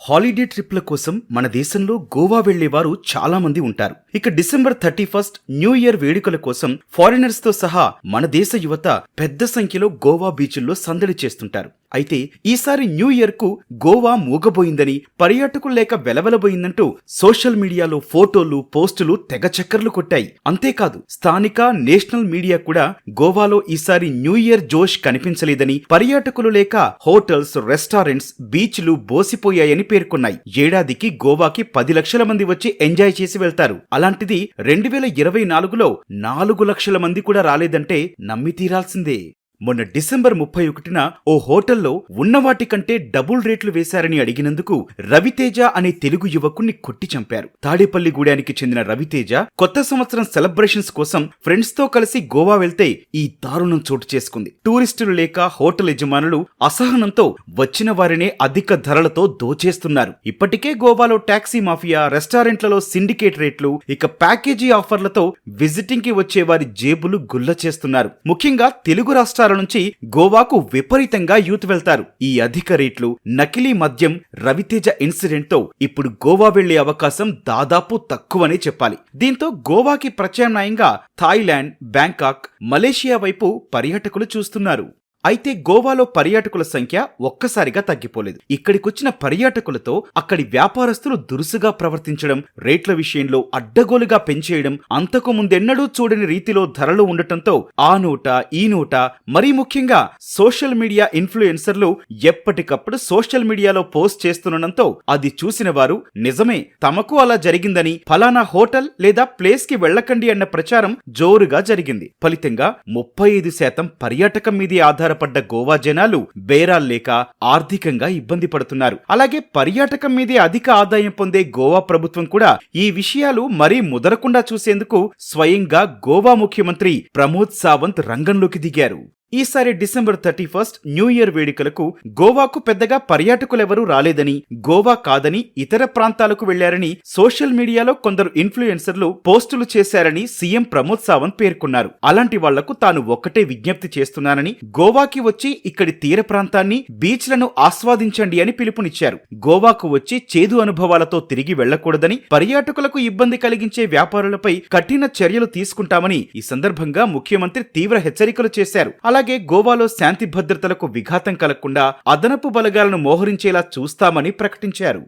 Holiday ట్రిప్ల కోసం మన దేశంలో గోవా వెళ్లేవారు చాలా మంది ఉంటారు. ఇక డిసెంబర్ 31 న్యూ ఇయర్ వేడుకల కోసం ఫారినర్స్ తో సహా మన దేశ యువత పెద్ద సంఖ్యలో గోవా బీచుల్లో సందడి చేస్తుంటారు. అయితే ఈసారి న్యూ ఇయర్ కు గోవా మూగబోయిందని, పర్యాటకులు లేక వెలవెలబోయిందంటూ సోషల్ మీడియాలో ఫోటోలు, పోస్టులు తెగ చక్కర్లు కొట్టాయి. అంతేకాదు స్థానిక, నేషనల్ మీడియా కూడా గోవాలో ఈసారి న్యూ ఇయర్ జోష్ కనిపించలేదని, పర్యాటకులు లేక హోటల్స్, రెస్టారెంట్స్, బీచ్లు బోసిపోయాయని పేర్కొన్నాయి. ఏడాదికి గోవాకి 10 లక్షల మంది వచ్చి ఎంజాయ్ చేసి వెళ్తారు. అలాంటిది 2024లో 4 లక్షల మంది కూడా రాలేదంటే నమ్మి తీరాల్సిందే. మొన్న డిసెంబర్ 31న ఓ హోటల్లో ఉన్నవాటి కంటే డబుల్ రేట్లు వేశారని అడిగినందుకు రవితేజ అనే తెలుగు యువకుణ్ణి కొట్టి చంపారు. తాడేపల్లిగూడానికి చెందిన రవితేజ కొత్త సంవత్సరం సెలబ్రేషన్స్ కోసం ఫ్రెండ్స్ తో కలిసి గోవా వెళ్తే ఈ దారుణం చోటు చేసుకుంది. టూరిస్టులు లేక హోటల్ యజమానులు అసహనంతో వచ్చిన వారినే అధిక ధరలతో దోచేస్తున్నారు. ఇప్పటికే గోవాలో టాక్సీ మాఫియా, రెస్టారెంట్లలో సిండికేట్ రేట్లు, ఇక ప్యాకేజీ ఆఫర్లతో విజిటింగ్ కి వచ్చే వారి జేబులు గుల్ల చేస్తున్నారు. ముఖ్యంగా తెలుగు రాష్ట్రాల నుంచి గోవాకు విపరీతంగా యూత్ వెళ్తారు. ఈ అధిక రేట్లు, నకిలీ మద్యం, రవితేజ ఇన్సిడెంట్ తో ఇప్పుడు గోవా వెళ్లే అవకాశం దాదాపు తక్కువనే చెప్పాలి. దీంతో గోవాకి ప్రత్యామ్నాయంగా థాయిలాండ్, బ్యాంకాక్, మలేషియా వైపు పర్యాటకులు చూస్తున్నారు. అయితే గోవాలో పర్యాటకుల సంఖ్య ఒక్కసారిగా తగ్గిపోలేదు. ఇక్కడికొచ్చిన పర్యాటకులతో అక్కడి వ్యాపారస్తులు దురుసుగా ప్రవర్తించడం, రేట్ల విషయంలో అడ్డగోలుగా పెంచేయడం, అంతకు ముందెన్నడూ చూడని రీతిలో ధరలు ఉండటంతో ఆ నోట ఈ నోట, మరీ ముఖ్యంగా సోషల్ మీడియా ఇన్ఫ్లుయెన్సర్లు ఎప్పటికప్పుడు సోషల్ మీడియాలో పోస్ట్ చేస్తుండటంతో అది చూసిన వారు నిజమే, తమకు అలా జరిగిందని, ఫలానా హోటల్ లేదా ప్లేస్ కి వెళ్లకండి అన్న ప్రచారం జోరుగా జరిగింది. ఫలితంగా 35% పర్యాటకం మీదే ఆధారపడ్డ గోవా జనాలు బేరాల్లేక ఆర్థికంగా ఇబ్బంది పడుతున్నారు. అలాగే పర్యాటకం మీదే అధిక ఆదాయం పొందే గోవా ప్రభుత్వం కూడా ఈ విషయాలు మరీ ముదరకుండా చూసేందుకు స్వయంగా గోవా ముఖ్యమంత్రి ప్రమోద్ సావంత్ రంగంలోకి దిగారు. ఈసారి డిసెంబర్ 31 న్యూ ఇయర్ వేడుకలకు గోవాకు పెద్దగా పర్యాటకులెవరూ రాలేదని, గోవా కాదని ఇతర ప్రాంతాలకు వెళ్లారని సోషల్ మీడియాలో కొందరు ఇన్ఫ్లుయెన్సర్లు పోస్టులు చేశారని సీఎం ప్రమోద్ సావంత్ పేర్కొన్నారు. అలాంటి వాళ్లకు తాను ఒక్కటే విజ్ఞప్తి చేస్తున్నానని, గోవాకి వచ్చి ఇక్కడి తీర ప్రాంతాన్ని, బీచ్లను ఆస్వాదించండి అని పిలుపునిచ్చారు. గోవాకు వచ్చి చేదు అనుభవాలతో తిరిగి వెళ్లకూడదని, పర్యాటకులకు ఇబ్బంది కలిగించే వ్యాపారులపై కఠిన చర్యలు తీసుకుంటామని ఈ సందర్భంగా ముఖ్యమంత్రి తీవ్ర హెచ్చరికలు చేశారు. అలాగే గోవాలో శాంతి భద్రతలకు విఘాతం కలగకుండా అదనపు బలగాలను మోహరించేలా చూస్తామని ప్రకటించారు.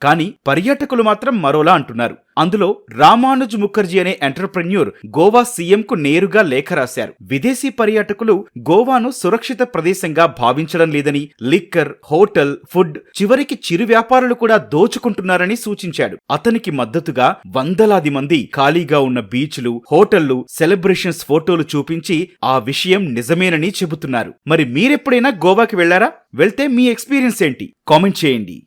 కానీ పర్యాటకులు మాత్రం మరోలా అంటున్నారు. అందులో రామానుజ్ ముఖర్జీ అనే ఎంటర్ప్రెన్యూర్ గోవా సీఎంకు నేరుగా లేఖ రాశారు. విదేశీ పర్యాటకులు గోవాను సురక్షిత ప్రదేశంగా భావించడం లేదని, లిక్కర్, హోటల్, ఫుడ్, చివరికి చిరు వ్యాపారులు కూడా దోచుకుంటున్నారని సూచించాడు. అతనికి మద్దతుగా వందలాది మంది ఖాళీగా ఉన్న బీచ్లు, హోటళ్లు, సెలబ్రేషన్స్ ఫోటోలు చూపించి ఆ విషయం నిజమేనని చెబుతున్నారు. మరి మీరెప్పుడైనా గోవాకి వెళ్లారా? వెళ్తే మీ ఎక్స్పీరియన్స్ ఏంటి? కామెంట్ చేయండి.